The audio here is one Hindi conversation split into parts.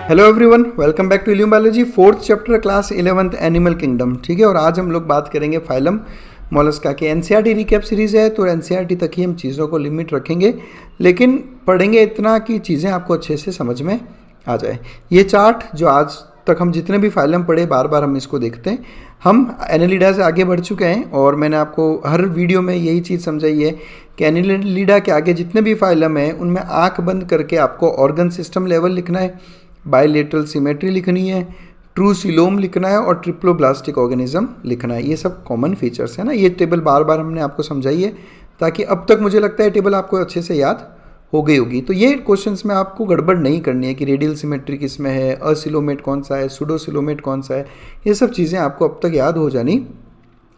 Hello everyone, welcome back to Illume biology fourth chapter class 11th animal kingdom. ठीक है, और आज हम लोग बात करेंगे फाइलम मोलस्का के। एनसीईआरटी रिकैप सीरीज़ है तो एनसीईआरटी तक ही हम चीज़ों को लिमिट रखेंगे, लेकिन पढ़ेंगे इतना कि चीज़ें आपको अच्छे से समझ में आ जाए। ये चार्ट जो आज तक हम जितने भी फाइलम पढ़े बार बार हम इसको देखते हैं। हम एनेलिडा से आगे बढ़ चुके हैं और मैंने आपको हर वीडियो में यही चीज़ समझाई है कि एनेलिडा के आगे जितने भी फाइलम हैं उनमें आँख बंद करके आपको ऑर्गन सिस्टम लेवल लिखना है, बायलेटरल सिमेट्री लिखनी है, ट्रू सिलोम लिखना है और ट्रिप्लोब्लास्टिक ऑर्गेनिज्म लिखना है। ये सब कॉमन फीचर्स है ना। ये टेबल बार बार हमने आपको समझाई है ताकि अब तक मुझे लगता है टेबल आपको अच्छे से याद हो गई होगी। तो ये क्वेश्चंस में आपको गड़बड़ नहीं करनी है कि रेडियल सिमेट्री किस में है, असिलोमेट कौन सा है, सुडोसिलोमेट कौन सा है। ये सब चीज़ें आपको अब तक याद हो जानी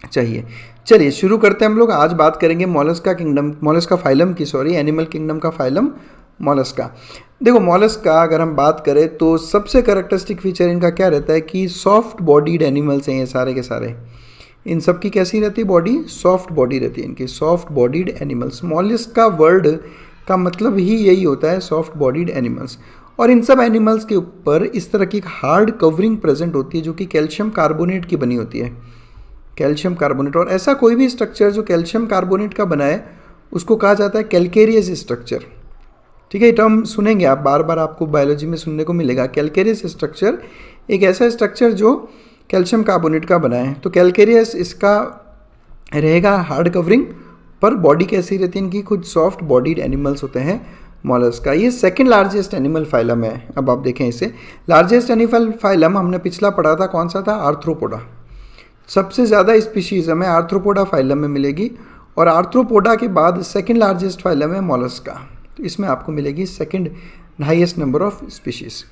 चाहिए। चलिए शुरू करते हैं हम लोग। आज बात करेंगे मोलस्का किंगडम, मोलस्का फाइलम की, सॉरी एनिमल किंगडम का फाइलम मोलस्का। देखो मोलस्का अगर हम बात करें तो सबसे कैरेक्टरिस्टिक फीचर इनका क्या रहता है कि सॉफ्ट बॉडीड एनिमल्स हैं ये सारे के सारे। इन सब की कैसी रहती है बॉडी? सॉफ्ट बॉडी रहती है इनकी, soft bodied animals. Mollusca word का मतलब ही यही होता है, सॉफ्ट बॉडीड एनिमल्स। और इन सब एनिमल्स के ऊपर इस तरह की एक हार्ड कवरिंग प्रेजेंट होती है जो कि कैल्शियम कार्बोनेट की बनी होती है, कैल्शियम कार्बोनेट। और ऐसा कोई भी स्ट्रक्चर जो कैल्शियम कार्बोनेट का बना है उसको कहा जाता है कैल्केरियस स्ट्रक्चर। ठीक है, ये टर्म सुनेंगे आप बार बार, आपको बायोलॉजी में सुनने को मिलेगा। कैल्केरियस स्ट्रक्चर एक ऐसा स्ट्रक्चर जो कैल्शियम कार्बोनेट का बना है। तो कैल्केरियस इसका रहेगा हार्ड कवरिंग, पर बॉडी कैसी रहती है इनकी? खुद सॉफ्ट बॉडीड एनिमल्स होते हैं मोलस्का। ये सेकंड लार्जेस्ट एनिमल फाइलम है। अब आप देखें इसे, लार्जेस्ट एनिमल फाइलम हमने पिछला पढ़ा था, कौन सा था? आर्थ्रोपोडा। सबसे ज़्यादा स्पीशीज़ हमें आर्थ्रोपोडा फाइलम में मिलेगी और आर्थ्रोपोडा के बाद सेकंड लार्जेस्ट फाइलम है मोलस्का। तो इसमें आपको मिलेगी second highest number of species.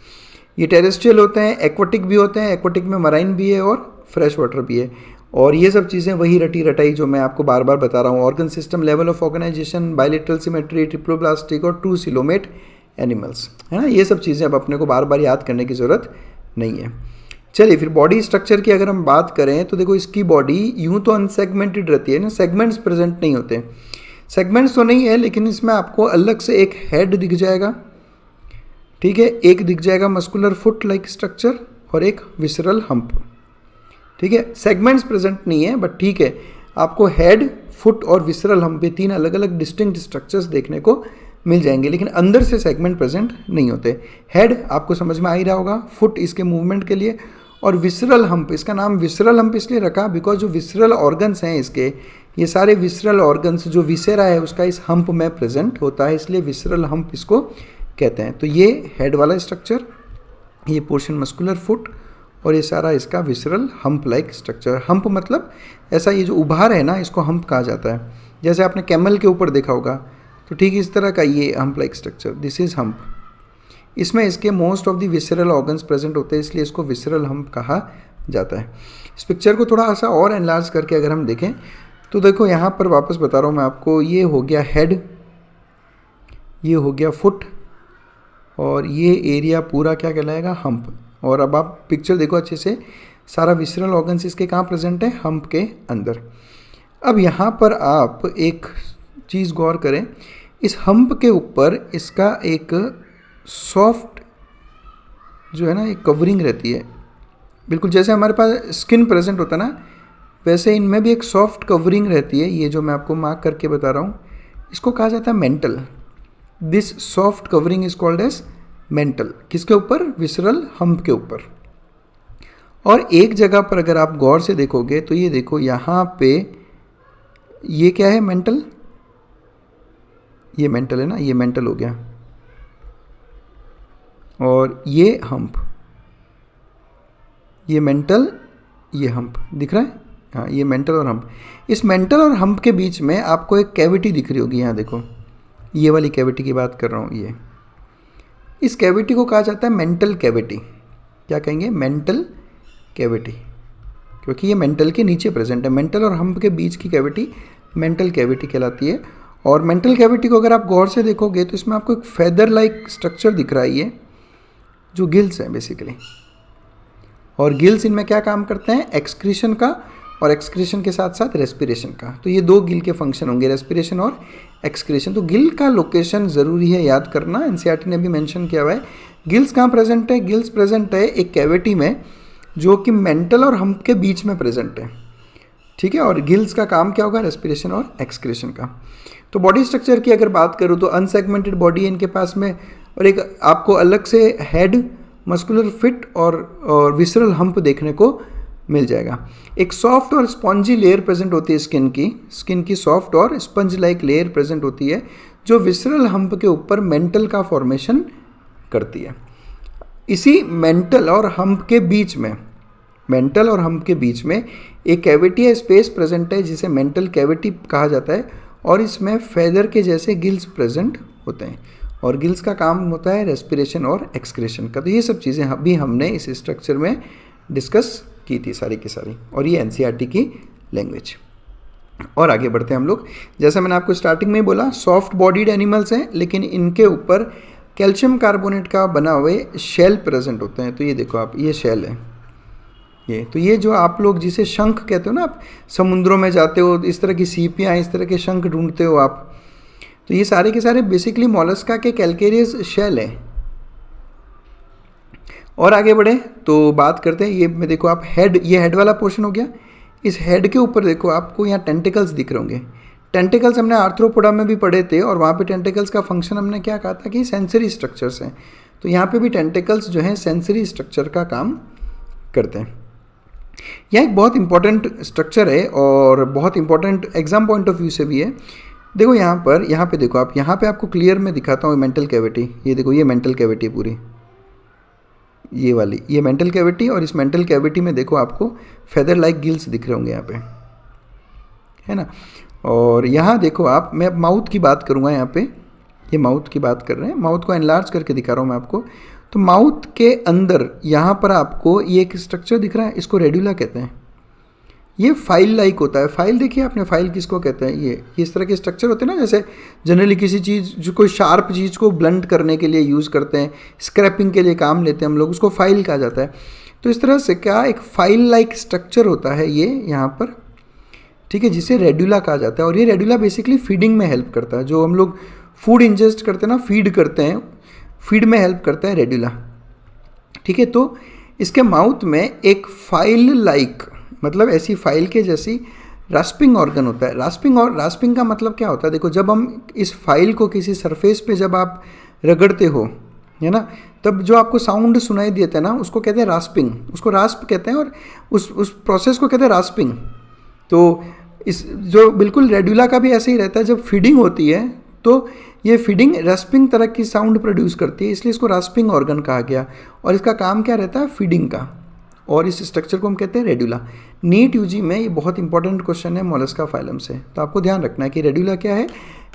ये टेरेस्ट्रियल होते हैं, एक्वाटिक भी होते हैं, एक्वाटिक में मराइन भी है और फ्रेश वाटर भी है। और ये सब चीज़ें वही रटी रटाई जो मैं आपको बार बार बता रहा हूँ, organ system, level of organisation, bilateral symmetry, triploblastic और ट्रू सिलोमेट एनिमल्स, है ना। ये सब चीज़ें अब अपने को बार बार याद करने की ज़रूरत नहीं है। चलिए फिर बॉडी स्ट्रक्चर की अगर हम बात करें तो देखो इसकी बॉडी यूँ तो अनसेगमेंटेड रहती है ना, सेगमेंट्स प्रेजेंट नहीं होते। सेगमेंट्स तो नहीं है लेकिन इसमें आपको अलग से एक हेड दिख जाएगा, ठीक है, एक दिख जाएगा मस्कुलर फुट लाइक स्ट्रक्चर और एक विसरल हम्प। ठीक है, सेगमेंट्स प्रेजेंट नहीं है बट ठीक है, आपको हेड, फुट और विसरल हम्प पे तीन अलग अलग डिस्टिंक्ट स्ट्रक्चर्स देखने को मिल जाएंगे, लेकिन अंदर से सेगमेंट प्रेजेंट नहीं होते। हेड आपको समझ में आ ही रहा होगा, फुट इसके मूवमेंट के लिए, और विसरल हम्प, इसका नाम विसरल हम्प इसलिए रखा बिकॉज जो विसरल ऑर्गन्स हैं इसके, ये सारे विसरल ऑर्गन्स जो विसेरा है उसका इस हम्प में प्रेजेंट होता है, इसलिए विसरल हम्प इसको कहते हैं। तो ये हेड वाला स्ट्रक्चर, ये पोर्शन मस्कुलर फुट और ये सारा इसका visceral hump like structure. Hump मतलब ऐसा, ये जो उभार है ना इसको हम्प कहा जाता है। जैसे आपने कैमल के ऊपर देखा होगा तो ठीक इस तरह का ये hump like structure, this is hump. इसमें इसके most of the visceral organs present होते हैं, इसलिए इसको विसरल हम्प कहा जाता है। इस पिक्चर को थोड़ा सा और एनलार्ज करके अगर हम देखें तो देखो यहाँ पर वापस बता रहा हूँ मैं आपको, ये हो गया हेड, ये हो गया फुट और ये एरिया पूरा क्या कहलाएगा? हम्प। और अब आप पिक्चर देखो अच्छे से, सारा विसरल ऑर्गन्स इसके कहाँ प्रेजेंट है? हम्प के अंदर। अब यहाँ पर आप एक चीज़ गौर करें, इस हम्प के ऊपर इसका एक सॉफ्ट जो है ना एक कवरिंग रहती है, बिल्कुल जैसे हमारे पास स्किन प्रेजेंट होता है ना, वैसे इनमें भी एक सॉफ्ट कवरिंग रहती है। ये जो मैं आपको मार्क करके बता रहा हूँ इसको कहा जाता है mantle. This soft covering is called as mantle. किसके ऊपर? विसरल हम्प के ऊपर। और एक जगह पर अगर आप गौर से देखोगे तो ये देखो यहाँ पे ये क्या है? मेंटल। ये मेंटल है ना, ये मेंटल हो गया और ये हम्प, ये मेंटल, ये हम्प दिख रहा है। हाँ, ये मेंटल और हम्प। इस मेंटल और हम्प के बीच में आपको एक कैविटी दिख रही होगी, यहाँ देखो, ये वाली कैविटी की बात कर रहा हूँ। ये इस कैविटी को कहा जाता है मेंटल कैविटी। क्या कहेंगे? मेंटल कैविटी, क्योंकि ये मेंटल के नीचे प्रेजेंट है। मेंटल और हम्प के बीच की कैविटी मेंटल कैविटी कहलाती है। और मेंटल कैविटी को अगर आप गौर से देखोगे तो इसमें आपको एक फेदर लाइक स्ट्रक्चर दिख रहा है, ये जो गिल्स हैं बेसिकली। और गिल्स इनमें क्या काम करते हैं? एक्सक्रीशन का, और एक्सक्रीशन के साथ साथ रेस्पिरेशन का। तो ये दो गिल के फंक्शन होंगे, रेस्पिरेशन और एक्सक्रीशन। तो गिल का लोकेशन ज़रूरी है याद करना, एनसीईआरटी ने भी मेंशन किया हुआ है। गिल्स कहाँ प्रेजेंट है? गिल्स प्रेजेंट है एक कैविटी में जो कि मेंटल और हम्प के बीच में प्रेजेंट है, ठीक है। और गिल्स का काम क्या होगा? रेस्पिरेशन और एक्सक्रीशन का। तो बॉडी स्ट्रक्चर की अगर बात करूँ तो अनसेगमेंटेड बॉडी है इनके पास में, और एक आपको अलग से हेड, मस्कुलर फिट और विसरल हम्प देखने को मिल जाएगा। एक सॉफ्ट और स्पॉन्जी लेयर प्रेजेंट होती है स्किन की सॉफ्ट और स्पंज लाइक लेयर प्रेजेंट होती है जो विसरल हम्प के ऊपर मेंटल का फॉर्मेशन करती है। इसी मेंटल और हम्प के बीच में एक कैविटी या स्पेस प्रेजेंट है जिसे मेंटल कैविटी कहा जाता है, और इसमें फेदर के जैसे गिल्स प्रेजेंट होते हैं, और गिल्स का काम होता है रेस्पिरेशन और एक्सक्रेशन का। तो ये सब चीज़ें अभी हमने इस स्ट्रक्चर में डिस्कस की थी सारी की सारी, और ये एनसीईआरटी की लैंग्वेज। और आगे बढ़ते हैं हम लोग। जैसा मैंने आपको स्टार्टिंग में बोला, सॉफ्ट बॉडीड एनिमल्स हैं, लेकिन इनके ऊपर कैल्शियम कार्बोनेट का बना हुए शेल प्रेजेंट होते हैं। तो ये देखो आप, ये शेल है ये। तो ये जो आप लोग जिसे शंख कहते हो ना, आप समुद्रों में जाते हो, इस तरह की सीपियाँ, इस तरह के शंख ढूंढते हो आप, तो ये सारे के सारे बेसिकली मोलस्का के कैल्केरियस शेल हैं। और आगे बढ़े तो बात करते हैं, ये में देखो आप हेड, ये हेड वाला पोर्शन हो गया। इस हेड के ऊपर देखो आपको यहाँ टेंटिकल्स दिख रहे होंगे। टेंटिकल्स हमने आर्थ्रोपोडा में भी पढ़े थे, और वहाँ पे टेंटिकल्स का फंक्शन हमने क्या कहा था कि सेंसरी स्ट्रक्चर्स हैं। तो यहाँ पे भी टेंटिकल्स जो हैं सेंसरी स्ट्रक्चर का काम करते हैं। यह एक बहुत इंपॉर्टेंट स्ट्रक्चर है और बहुत important exam point of view से भी है। देखो यहाँ पे देखो आप, यहाँ पे आपको क्लियर में दिखाता हूँ मेंटल कैविटी। ये देखो, ये मेंटल कैविटी पूरी, ये वाली, ये मेंटल कैविटी, और इस मेंटल कैविटी में देखो आपको फेदर लाइक गिल्स दिख रहे होंगे यहाँ पे, है ना। और यहाँ देखो आप, मैं माउथ की बात करूँगा यहाँ पे, ये माउथ की बात कर रहे हैं, माउथ को एनलार्ज करके दिखा रहा हूँ मैं आपको। तो माउथ के अंदर यहाँ पर आपको ये एक स्ट्रक्चर दिख रहा है, इसको रेड्यूला कहते हैं। ये फाइल लाइक होता है। फाइल देखिए आपने, फाइल किसको कहते हैं? ये इस तरह के स्ट्रक्चर होते हैं ना, जैसे जनरली किसी चीज़, जो कोई शार्प चीज़ को ब्लंट करने के लिए यूज़ करते हैं, स्क्रैपिंग के लिए काम लेते हैं हम लोग, उसको फाइल कहा जाता है। तो इस तरह से क्या एक फाइल लाइक स्ट्रक्चर होता है ये यहाँ पर, ठीक है, जिसे रेड्यूला कहा जाता है। और ये रेड्यूला बेसिकली फीडिंग में हेल्प करता है। जो हम लोग फूड इंजेस्ट करते हैं ना, फीड करते हैं, फीड में हेल्प करता है रेड्यूला, ठीक है। तो इसके माउथ में एक फाइल लाइक, मतलब ऐसी फाइल के जैसी रास्पिंग ऑर्गन होता है। रास्पिंग का मतलब क्या होता है? देखो, जब हम इस फाइल को किसी सरफेस पे जब आप रगड़ते हो, है ना, तब जो आपको साउंड सुनाई देता है ना, उसको कहते हैं रास्पिंग, उसको रास्प कहते हैं, और उस प्रोसेस को कहते हैं रास्पिंग। तो इस जो बिल्कुल रेड्यूला का भी ऐसे ही रहता है, जब फीडिंग होती है तो ये फीडिंग रास्पिंग तरह की साउंड प्रोड्यूस करती है, इसलिए इसको रास्पिंग ऑर्गन कहा गया। और इसका काम क्या रहता है? फीडिंग का। और इस स्ट्रक्चर को हम कहते हैं रेड्यूला। नीट यूजी में ये बहुत इंपॉर्टेंट क्वेश्चन है मोलस्का फाइलम से, तो आपको ध्यान रखना है कि रेड्यूला क्या है।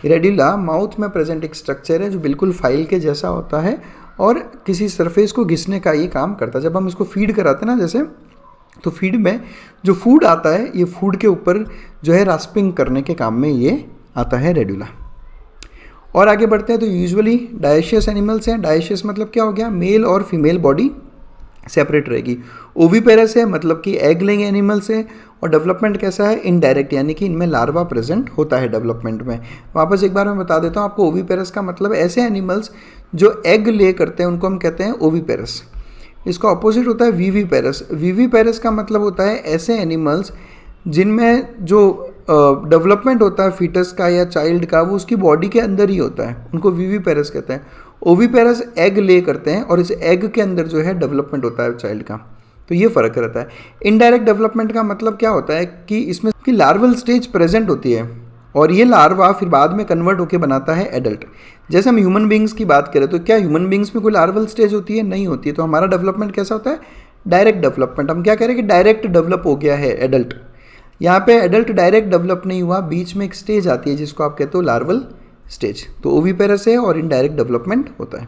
रेड्यूला माउथ में प्रेजेंट एक स्ट्रक्चर है जो बिल्कुल फाइल के जैसा होता है, और किसी सरफेस को घिसने का ये काम करता है। जब हम इसको फीड कराते हैं ना, जैसे, तो फीड में जो फूड आता है, ये फूड के ऊपर जो है रास्पिंग करने के काम में ये आता है रेड्यूला। और आगे बढ़ते हैं तो यूजुअली डायशियस एनिमल्स हैं। डायशियस मतलब क्या हो गया? मेल और फीमेल बॉडी सेपरेट रहेगी। ओविपेरस है, मतलब कि एग लेइंग एनिमल्स है। और डेवलपमेंट कैसा है? इनडायरेक्ट, यानी कि इनमें लार्वा प्रेजेंट होता है डेवलपमेंट में। वापस एक बार मैं बता देता हूँ आपको, ओविपेरस का मतलब ऐसे एनिमल्स जो एग ले करते हैं उनको हम कहते हैं ओविपेरस। इसका ऑपोजिट होता है वीवीपेरस। वीवीपेरस का मतलब होता है ऐसे एनिमल्स जिनमें जो डेवलपमेंट होता है फीटस का या चाइल्ड का, वो उसकी बॉडी के अंदर ही होता है, उनको वीवीपेरस कहते हैं। ओविपेरस एग ले करते हैं और इस एग के अंदर जो है डेवलपमेंट होता है चाइल्ड का, तो ये फ़र्क रहता है। इनडायरेक्ट डेवलपमेंट का मतलब क्या होता है कि इसमें की लार्वल स्टेज प्रेजेंट होती है और ये लार्वा फिर बाद में कन्वर्ट होकर बनाता है एडल्ट। जैसे हम ह्यूमन बींग्स की बात करें तो क्या ह्यूमन बींग्स में कोई लार्वल स्टेज होती है? नहीं होती है। तो हमारा डेवलपमेंट कैसा होता है? Direct development. हम क्या कह रहे हैं कि डायरेक्ट डेवलप हो गया है एडल्ट। यहाँ पे एडल्ट डायरेक्ट डेवलप नहीं हुआ, बीच में एक स्टेज आती है जिसको आप कहते हो लार्वल स्टेज। तो ओविपेरस है और इनडायरेक्ट डेवलपमेंट होता है।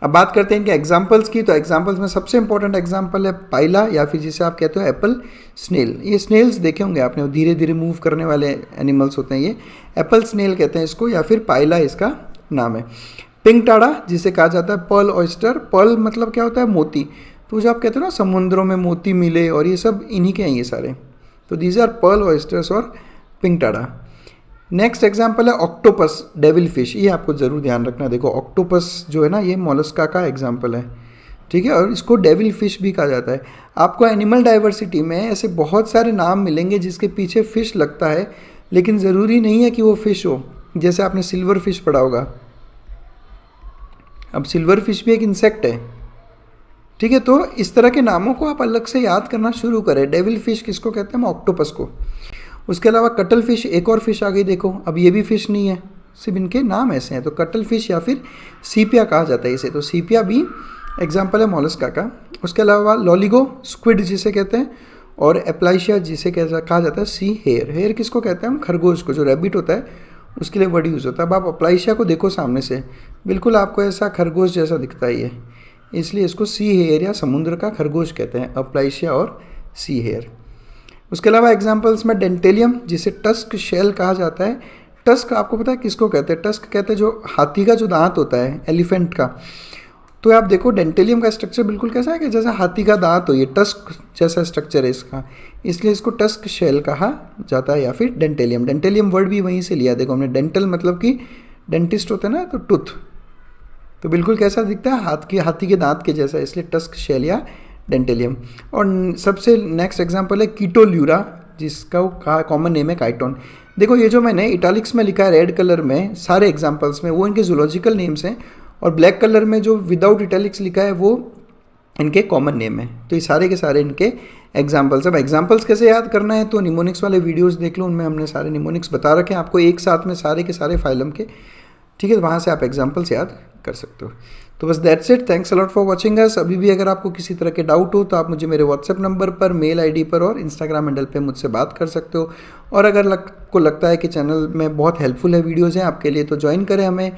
अब बात करते हैं इनके एग्जाम्पल्स की। तो एग्जाम्पल्स में सबसे इंपॉर्टेंट एग्जाम्पल है पाइला, या फिर जिसे आप कहते हो एप्पल स्नेल। ये स्नेल्स देखे होंगे आपने, धीरे धीरे मूव करने वाले एनिमल्स होते हैं ये। एप्पल स्नेल कहते हैं इसको, या फिर पाइला इसका नाम है। पिंक टाड़ा जिसे कहा जाता है पर्ल ऑयस्टर। पर्ल मतलब क्या होता है? मोती। तो जो आप कहते हो ना समुद्रों में मोती मिले, और ये सब इन्हीं के हैं ये सारे। तो दीज आर पर्ल ऑयस्टर्स और पिंक टाड़ा। नेक्स्ट एग्जाम्पल है ऑक्टोपस, डेविल फिश। ये आपको ज़रूर ध्यान रखना। देखो ऑक्टोपस जो है ना, ये मोलस्का का एग्जाम्पल है, ठीक है, और इसको डेविल फिश भी कहा जाता है। आपको एनिमल डाइवर्सिटी में ऐसे बहुत सारे नाम मिलेंगे जिसके पीछे फिश लगता है, लेकिन ज़रूरी नहीं है कि वो फिश हो। जैसे आपने सिल्वर फिश पढ़ा होगा, अब सिल्वर फिश भी एक इंसेक्ट है, ठीक है। तो इस तरह के नामों को आप अलग से याद करना शुरू करें। डेविल फिश किसको कहते हैं? हम ऑक्टोपस को। उसके अलावा कटल फिश, एक और फिश आ गई देखो। अब ये भी फिश नहीं है, सिर्फ इनके नाम ऐसे हैं। तो कटल फिश या फिर सीपिया कहा जाता है इसे, तो सीपिया भी एग्जाम्पल है मोलस्का का। उसके अलावा लॉलिगो, स्क्विड जिसे कहते हैं, और एप्लाइशिया जिसे कहा जाता है सी हेयर। हेयर किसको कहते हैं? हम खरगोश को, जो रैबिट होता है उसके लिए वर्ड यूज़ होता है। अब आप अप्लाइशिया को देखो सामने से, बिल्कुल आपको ऐसा खरगोश जैसा दिखता है ये, इसलिए इसको सी हेयर या समुद्र का खरगोश कहते हैं, अप्लाइशिया और सी हेयर। उसके अलावा एग्जाम्पल्स में डेंटेलियम जिसे टस्क शेल कहा जाता है। टस्क आपको पता है किसको कहते हैं? टस्क कहते हैं जो हाथी का जो दांत होता है, एलिफेंट का। तो आप देखो डेंटेलियम का स्ट्रक्चर बिल्कुल कैसा है कि जैसा हाथी का दांत हो, ये टस्क जैसा स्ट्रक्चर है इसका, इसलिए इसको टस्क शेल कहा जाता है या फिर डेंटेलियम। डेंटेलियम वर्ड भी वहीं से लिया। देखो हमने डेंटल मतलब कि डेंटिस्ट होता है ना, तो टूथ, तो बिल्कुल कैसा दिखता है? हाथी के दांत के जैसा, इसलिए टस्क शेल या डेंटेलियम। और सबसे नेक्स्ट एग्जांपल है कीटोल्यूरा, जिसका कॉमन नेम है काइटोन। देखो ये जो मैंने इटालिक्स में लिखा है रेड कलर में सारे एग्जांपल्स में, वो इनके जूलॉजिकल नेम्स हैं, और ब्लैक कलर में जो विदाउट इटालिक्स लिखा है वो इनके कॉमन नेम है। तो ये सारे के सारे इनके एग्जांपल्स। अब एग्जांपल्स कैसे याद करना है, तो निमोनिक्स वाले वीडियोस देख लो, उनमें हमने सारे निमोनिक्स बता रखे हैं आपको एक साथ में सारे के सारे फाइलम के, ठीक है। वहाँ से आप एग्जांपल्स याद कर सकते हो। तो बस that's it. Thanks a lot for watching us. अभी भी अगर आपको किसी तरह के डाउट हो तो आप मुझे मेरे व्हाट्सएप नंबर पर, मेल आईडी पर और इंस्टाग्राम हैंडल पे मुझसे बात कर सकते हो। और अगर को लगता है कि चैनल में बहुत हेल्पफुल है वीडियोज़ हैं आपके लिए, तो ज्वाइन करें, हमें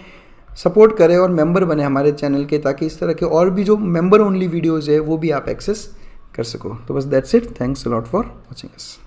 सपोर्ट करें और मेंबर बने हमारे चैनल के, ताकि इस तरह के और भी जो मेंबर ओनली वीडियोज़ है वो भी आप एक्सेस कर सको। तो बस that's it. Thanks a lot for watching us.